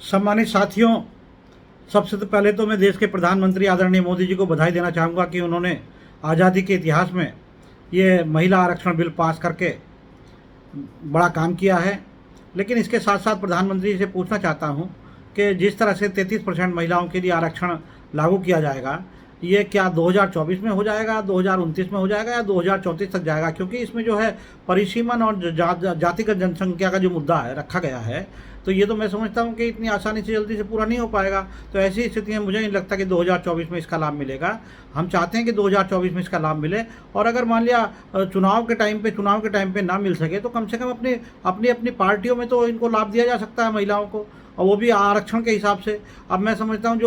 सम्मानित साथियों, सबसे तो पहले तो मैं देश के प्रधानमंत्री आदरणीय मोदी जी को बधाई देना चाहूँगा कि उन्होंने आज़ादी के इतिहास में ये महिला आरक्षण बिल पास करके बड़ा काम किया है। लेकिन इसके साथ साथ प्रधानमंत्री जी से पूछना चाहता हूँ कि जिस तरह से 33% महिलाओं के लिए आरक्षण लागू किया जाएगा, ये क्या 2024 में हो जाएगा, 2029 में हो जाएगा या 2034 तक जाएगा? क्योंकि इसमें जो है परिसीमन और जातिगत जनसंख्या का जो मुद्दा है रखा गया है, तो ये तो मैं समझता हूँ कि इतनी आसानी से जल्दी से पूरा नहीं हो पाएगा। तो ऐसी स्थिति में मुझे नहीं लगता कि 2024 में इसका लाभ मिलेगा। हम चाहते हैं कि 2024 में इसका लाभ मिले, और अगर मान लिया चुनाव के टाइम पे ना मिल सके तो कम से कम अपनी पार्टियों में तो इनको लाभ दिया जा सकता है महिलाओं को, और वो भी आरक्षण के हिसाब से। अब मैं समझता हूँ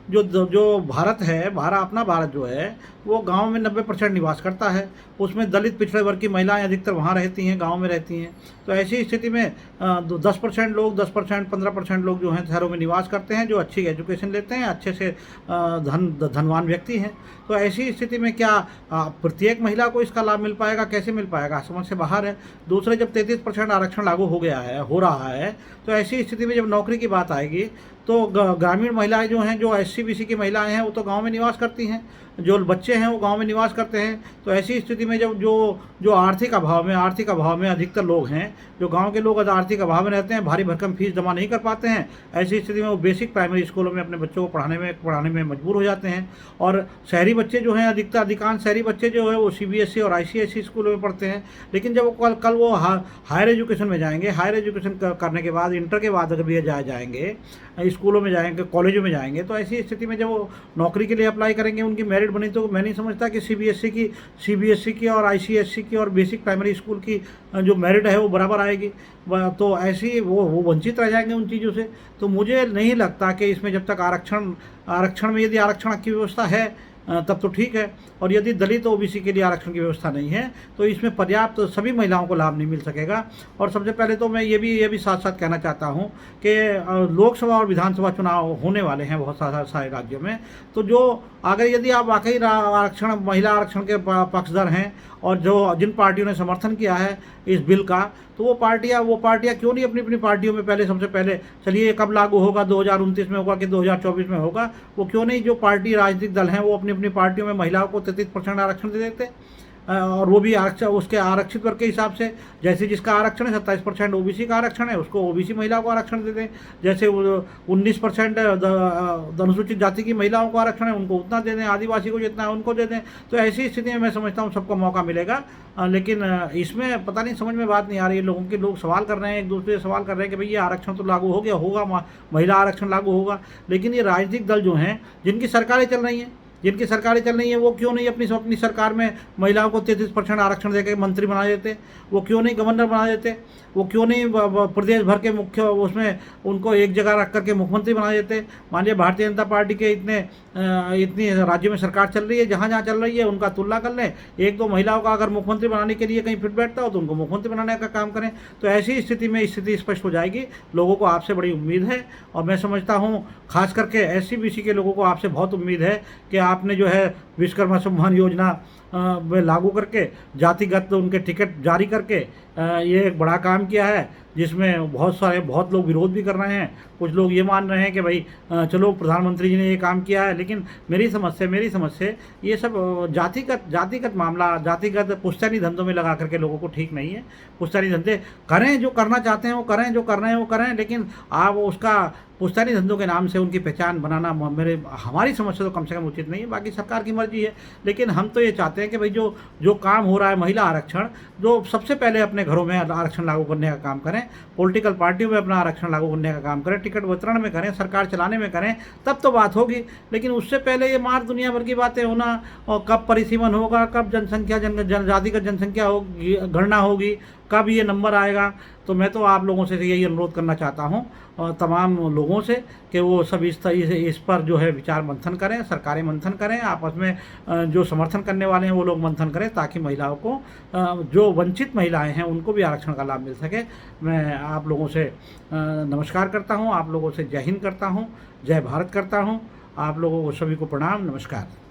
जो भारत है, अपना भारत जो है वो गांव में 90% निवास करता है, उसमें दलित पिछड़े वर्ग की महिलाएं अधिकतर वहाँ रहती हैं, गांव में रहती हैं। तो ऐसी स्थिति में 10% लोग 15% लोग जो हैं शहरों में निवास करते हैं, जो अच्छी एजुकेशन लेते हैं, अच्छे से धनवान व्यक्ति हैं। तो ऐसी स्थिति में क्या प्रत्येक महिला को इसका लाभ मिल पाएगा? कैसे मिल पाएगा? समझ से बाहर है। दूसरे, जब 33% आरक्षण लागू हो रहा है, तो ऐसी स्थिति में जब नौकरी की बात आएगी तो ग्रामीण महिलाएं जो हैं, जो SC BC की महिलाएं हैं, वो तो गांव में निवास करती हैं, जो बच्चे हैं वो गांव में निवास करते हैं। तो ऐसी स्थिति में जब जो आर्थिक अभाव में अधिकतर लोग हैं, जो गांव के लोग आर्थिक अभाव में रहते हैं, भारी भरकम फीस जमा नहीं कर पाते हैं, ऐसी स्थिति में वो बेसिक प्राइमरी स्कूलों में अपने बच्चों को पढ़ाने में मजबूर हो जाते हैं। और शहरी बच्चे जो हैं, अधिकांश शहरी बच्चे जो है वो CBSE और ICSE स्कूलों में पढ़ते हैं। लेकिन जब वो कल वो हायर एजुकेशन में जाएंगे, हायर एजुकेशन करने के बाद, इंटर के बाद अगर भी जाएंगे, स्कूलों में जाएंगे, कॉलेजों में जाएंगे, तो ऐसी स्थिति में जब वो नौकरी के लिए अप्लाई करेंगे, उनकी मेरिट बनी, तो मैं नहीं समझता कि CBSE की और ICSE की और बेसिक प्राइमरी स्कूल की जो मेरिट है वो बराबर आएगी। तो ऐसी वो वंचित रह जाएंगे उन चीज़ों से। तो मुझे नहीं लगता कि इसमें जब तक आरक्षण में यदि आरक्षण की व्यवस्था है तब तो ठीक है, और यदि दलित OBC के लिए आरक्षण की व्यवस्था नहीं है तो इसमें पर्याप्त सभी महिलाओं को लाभ नहीं मिल सकेगा। और सबसे पहले तो मैं ये भी साथ साथ कहना चाहता हूँ कि लोकसभा और विधानसभा चुनाव होने वाले हैं बहुत सारे राज्यों में। तो अगर यदि आप वाकई महिला आरक्षण के पक्षधर हैं, और जिन पार्टियों ने समर्थन किया है इस बिल का, तो वो पार्टियां क्यों नहीं अपनी पार्टियों में सबसे पहले चलिए कब लागू होगा, 2029 में होगा कि 2024 में होगा, वो क्यों नहीं जो राजनीतिक दल हैं वो अपनी पार्टियों में महिलाओं को 33% आरक्षण दे देते, और वो भी उसके आरक्षित वर्ग के हिसाब से। जैसे जिसका आरक्षण है 27% OBC का आरक्षण है, उसको OBC महिलाओं को आरक्षण दे दें। जैसे 19% अनुसूचित जाति की महिलाओं को आरक्षण है, उनको उतना दे दें, आदिवासी को जितना है उनको दे दें। तो ऐसी स्थिति में मैं समझता हूँ सबको मौका मिलेगा। लेकिन इसमें पता नहीं, समझ में बात नहीं आ रही है लोग सवाल कर रहे हैं, एक दूसरे से सवाल कर रहे हैं कि भाई ये आरक्षण तो लागू होगा, महिला आरक्षण लागू होगा। लेकिन ये राजनीतिक दल जो हैं, जिनकी सरकारें चल रही हैं, वो क्यों नहीं अपनी सरकार में महिलाओं को 33% आरक्षण देकर मंत्री बना देते? वो क्यों नहीं गवर्नर बना देते? वो क्यों नहीं प्रदेश भर के मुख्य उसमें उनको एक जगह रख करके मुख्यमंत्री बना देते? मान लिया भारतीय जनता पार्टी के इतनी राज्यों में सरकार चल रही है, जहाँ चल रही है उनका तुलना कर लें, एक दो महिलाओं का अगर मुख्यमंत्री बनाने के लिए कहीं फिट बैठता हो तो उनको मुख्यमंत्री बनाने का काम करें। तो ऐसी स्थिति में स्थिति स्पष्ट हो जाएगी। लोगों को आपसे बड़ी उम्मीद है, और मैं समझता हूँ खास करके SC BC के लोगों को आपसे बहुत उम्मीद है कि आपने जो है विश्वकर्मा सम्मान योजना में लागू करके, जातिगत उनके टिकट जारी करके ये एक बड़ा काम किया है, जिसमें बहुत लोग विरोध भी कर रहे हैं। कुछ लोग ये मान रहे हैं कि भाई चलो प्रधानमंत्री जी ने ये काम किया है, लेकिन मेरी समझ से ये सब जातिगत मामला, जातिगत पुश्तैनी धंधों में लगा करके लोगों को ठीक नहीं है। पुश्तैनी धंधे करें, जो करना चाहते हैं वो करें, जो कर रहे हैं वो करें, लेकिन आप उसका पुश्तैनी धंधों के नाम से उनकी पहचान बनाना हमारी समझ से तो कम से कम उचित नहीं है। बाकी सरकार की मर्जी है, लेकिन हम तो ये चाहते हैं कि भाई जो काम हो रहा है महिला आरक्षण, जो सबसे पहले अपने घरों में आरक्षण लागू करने का काम करें, पॉलिटिकल पार्टियों में अपना आरक्षण लागू करने का काम करें, टिकट वितरण में करें, सरकार चलाने में करें, तब तो बात होगी। लेकिन उससे पहले ये दुनिया भर की बातें होना, और कब परिसीमन होगा, कब जातिगत जनसंख्या होगी, गणना होगी, कब ये नंबर आएगा। तो मैं तो आप लोगों से यही अनुरोध करना चाहता हूँ, तमाम लोगों से, कि वो सब इस पर जो है विचार मंथन करें, सरकारें मंथन करें, आपस में जो समर्थन करने वाले हैं वो लोग मंथन करें, ताकि महिलाओं को, जो वंचित महिलाएं हैं, उनको भी आरक्षण का लाभ मिल सके। मैं आप लोगों से नमस्कार करता हूँ, आप लोगों से जय हिंद करता हूँ, जय भारत करता हूँ। आप लोगों को सभी को प्रणाम, नमस्कार।